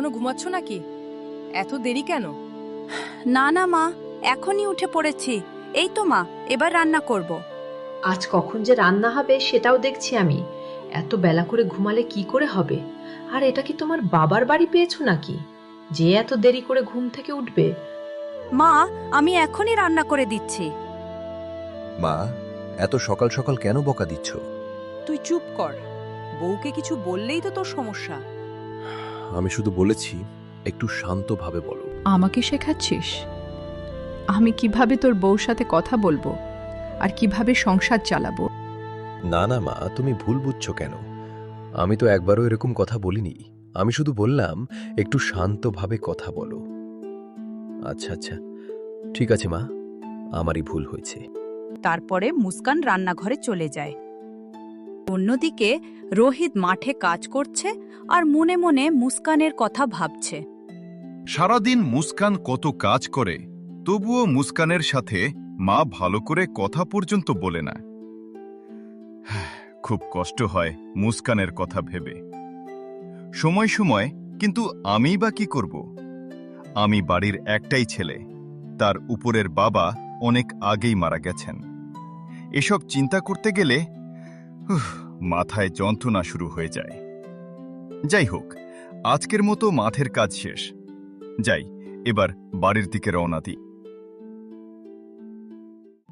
এখনো ঘুমাচ্ছ নাকি? এত দেরি কেন? না না মা, এখনই উঠে পড়েছি। এই তো মা, এবার রান্না করব। আজ কখন যে রান্না হবে সেটাও দেখছি আমি। এত বেলা করে ঘুমালে কি করে হবে? আর এটা কি তোমার বাবার বাড়ি পেয়েছো নাকি যে এত দেরি করে ঘুম থেকে উঠবে? মা, আমি এখনই রান্না করে দিচ্ছি। মা, এত সকাল সকাল কেন বকা দিচ্ছ? তুই চুপ কর। বউকে কিছু বললেই তো তোর সমস্যা। আমি শুধু বলেছি একটু শান্তভাবে বলো। আমাকে শেখাচ্ছিস আমি কিভাবে তোর বউর সাথে কথা বলবো আর কিভাবে সংসার চালাবো? না না মা, তুমি ভুল বুঝছো কেন? আমি তো একবারও এরকম কথা বলিনি। আমি শুধু বললাম একটু শান্তভাবে কথা বলো। আচ্ছা আচ্ছা, ঠিক আছে মা, আমারই ভুল হয়েছে। তারপরে মুস্কান রান্নাঘরে চলে যায়। অন্যদিকে রোহিত মাঠে কাজ করছে আর মনে মনে মুস্কানের কথা ভাবছে। সারাদিন মুস্কান কত কাজ করে, তবুও মুস্কানের সাথে মা ভালো করে কথা পর্যন্ত বলে না। খুব কষ্ট হয় মুস্কানের কথা ভেবে। সময় সময় কিন্তু আমি বা কি করব? আমি বাড়ির একটাই ছেলে, তার উপরের বাবা অনেক আগেই মারা গেছেন। এসব চিন্তা করতে গেলে মাথায় যন্ত্রণা শুরু হয়ে যায়। যাই হোক, আজকের মতো মাঠের কাজ শেষ। যাই, এবার বাড়ির দিকে রওনা দিই।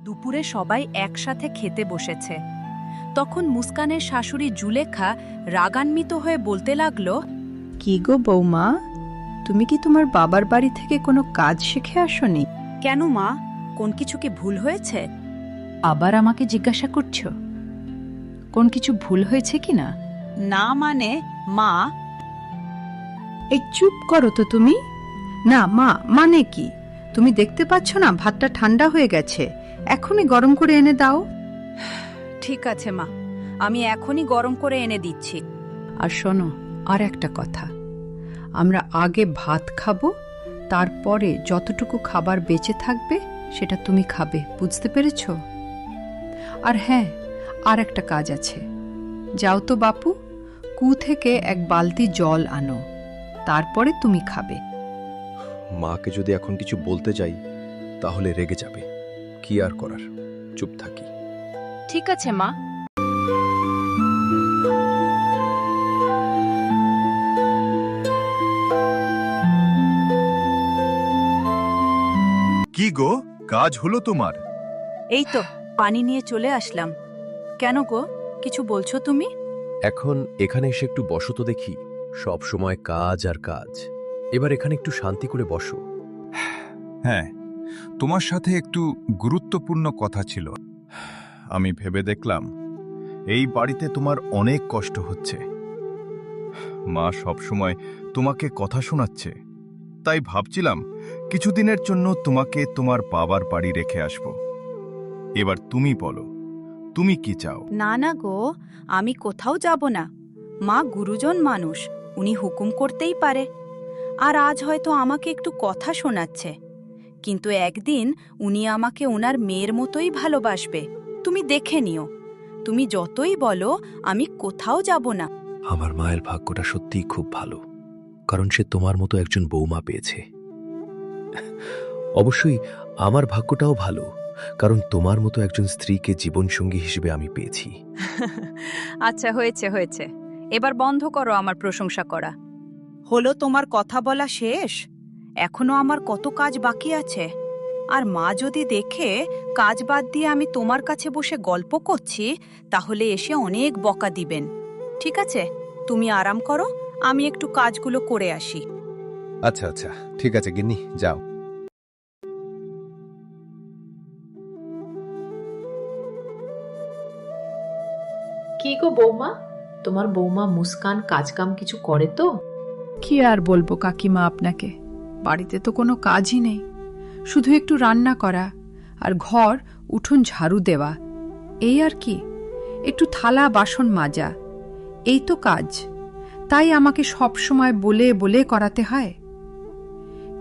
দুপুরে সবাই একসাথে খেতে বসেছে। তখন মুস্কানের শাশুড়ি জুলেখা রাগান্বিত হয়ে বলতে লাগলো, কি গো বৌমা, তুমি কি তোমার বাবার বাড়ি থেকে কোনো কাজ শিখে আসোনি? কেন মা, কোন কিছু কি ভুল হয়েছে? আবার আমাকে জিজ্ঞাসা করছো কোন কিছু ভুল হয়েছে কিনা? না মানে মা। এই চুপ করো তো তুমি। না মা, মানে কি? তুমি দেখতে পাচ্ছ না ভাতটা ঠান্ডা হয়ে গেছে, এখনই গরম করে এনে দাও। ঠিক আছে মা, আমি এখনই গরম করে এনে দিচ্ছি। আর শোনো, আর একটা কথা, আমরা আগে ভাত খাবো, তারপরে যতটুকু খাবার বেঁচে থাকবে সেটা তুমি খাবে, বুঝতে পেরেছো? আর হ্যাঁ, আর একটা কাজ আছে। যাও তো বাপু, কূ থেকে এক বালতি জল আনো, তারপরে তুমি খাবে। মাকে যদি এখন কিছু বলতে যাই তাহলে রেগে যাবে। কি আর করার, চুপ থাকি। ঠিক আছে মা। কি গো, কাজ হলো তোমার? এই তো পানি নিয়ে চলে আসলাম। কেন গো, কিছু বলছো তুমি? এখন এখানে এসে একটু বসো তো দেখি। সব সময় কাজ আর কাজ, এবার এখানে একটু শান্তি করে বসো। হ্যাঁ, তোমার সাথে একটু গুরুত্বপূর্ণ কথা ছিল। আমি ভেবে দেখলাম এই বাড়িতে তোমার অনেক কষ্ট হচ্ছে। মা সব সময় তোমাকে কথা শোনাচ্ছে, তাই ভাবছিলাম কিছুদিনের জন্য তোমাকে তোমার বাবার বাড়ি রেখে আসব। এবার তুমি বলো, তুমি কি চাও? না না গো, আমি কোথাও যাব না। মা গুরুজন মানুষ, উনি হুকুম করতেই পারে। আর আজ হয়তো আমাকে একটু কথা শোনাচ্ছে, কিন্তু একদিন উনি আমাকে ওনার মেয়ের মতোই ভালোবাসবে। তুমি দেখে নিও। তুমি যতই বলো, আমি কোথাও যাব না। আমার মায়ের ভাগ্যটা সত্যিই খুব ভালো, কারণ সে তোমার মতো একজন বৌমা পেয়েছে। অবশ্যই আমার ভাগ্যটাও ভালো, কারণ তোমার মতো একজন স্ত্রীকে জীবনসঙ্গী হিসেবে আমি পেয়েছি। আচ্ছা, হয়েছে হয়েছে, এবার বন্ধ করো আমার প্রশংসা করা। হলো তোমার কথা বলা শেষ? এখনো আমার কত কাজ বাকি আছে। আর মা যদি দেখে কাজ বাদ দিয়ে আমি তোমার কাছে বসে গল্প করছি, তাহলে এসে অনেক বকা দিবেন। ঠিক আছে, তুমি আরাম করো, আমি একটু কাজগুলো করে আসি। আচ্ছা আচ্ছা, ঠিক আছে গিন্নি, যাও। কি গো বৌমা, তোমার বৌমা মুস্কান কাজকাম কিছু করে তো? কি আর বলবো কাকিমা আপনাকে, বাড়িতে তো কোনো কাজই নেই, শুধু একটু রান্না করা আর ঘর উঠোন ঝাড়ু দেওয়া, এই আর কি। একটু থালা বাসন মাজা, এই তো কাজ। তাই আমাকে সব সময় বলে বলে করাতে হয়।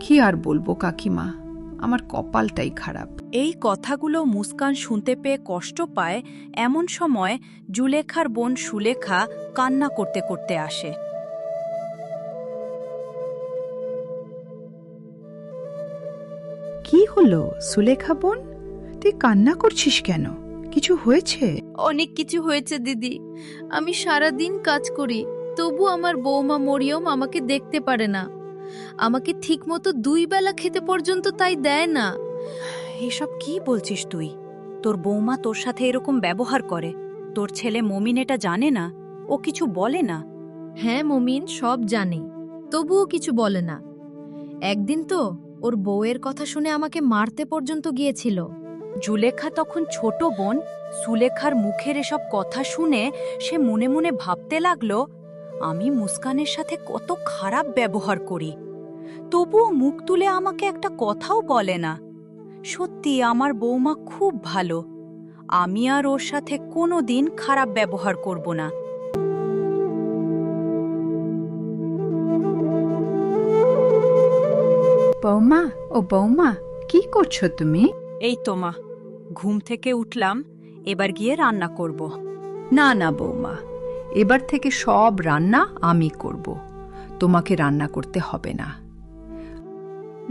কি আর বলবো কাকিমা, আমার কপালটাই খারাপ। এই কথাগুলো মুস্কান শুনতে পেয়ে কষ্ট পায়। এমন সময় জুলেখার বোন সুলেখা কান্না করতে করতে আসে। হলো সুলেখা বোন? তুই কান্না করছিস কেন? কিছু হয়েছে? অনেক কিছু হয়েছে দিদি। আমি সারা দিন কাজ করি, তবু আমার বৌমা মরিয়ম আমাকে দেখতে পারে না। আমাকে ঠিকমতো 2 বেলা খেতে পর্যন্ত তাই দেয় না। এসব কি বলছিস তুই? তোর বৌমা তোর সাথে এরকম ব্যবহার করে? তোর ছেলে মমিন এটা জানে না? ও কিছু বলে না? হ্যাঁ মমিন সব জানে, তবুও কিছু বলে না। একদিন তো ওর বউয়ের কথা শুনে আমাকে মারতে পর্যন্ত গিয়েছিল। জুলেখা তখন ছোট বোন। সুলেখার মুখের এসব কথা শুনে সে মনে মনে ভাবতে লাগলো, আমি মুস্কানের সাথে কত খারাপ ব্যবহার করি, তবুও মুখ তুলে আমাকে একটা কথাও বলে না। সত্যি আমার বৌমা খুব ভালো। আমি আর ওর সাথে কোনো দিন খারাপ ব্যবহার করব না। বৌমা, ও বৌমা, কি করছো তুমি? এই তো মা, ঘুম থেকে উঠলাম, এবার গিয়ে রান্না করব। না না বৌমা, এবার থেকে সব রান্না আমি করব, তোমাকে রান্না করতে হবে না।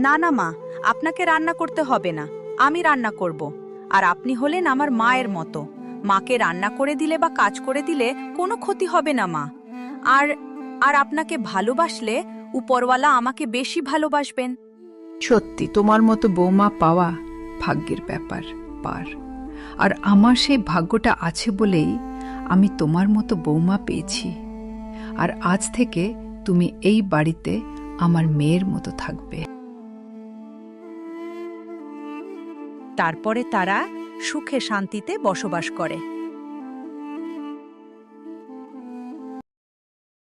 না না মা, আপনাকে রান্না করতে হবে না, আমি রান্না করব। আর আপনি হলেন আমার মায়ের মতো। মাকে রান্না করে দিলে বা কাজ করে দিলে কোনো ক্ষতি হবে না মা। আর আর আপনাকে ভালোবাসলে উপরওয়ালা আমাকে বেশি ভালোবাসবেন। সত্যি তোমার মতো বৌমা পাওয়া ভাগ্যের ব্যাপার পার। আর আমার সেই ভাগ্যটা আছে বলেই আমি তোমার মতো বৌমা পেয়েছি। আর আজ থেকে তুমি এই বাড়িতে আমার মেয়ের মতো থাকবে। তারপরে তারা সুখে শান্তিতে বসবাস করে।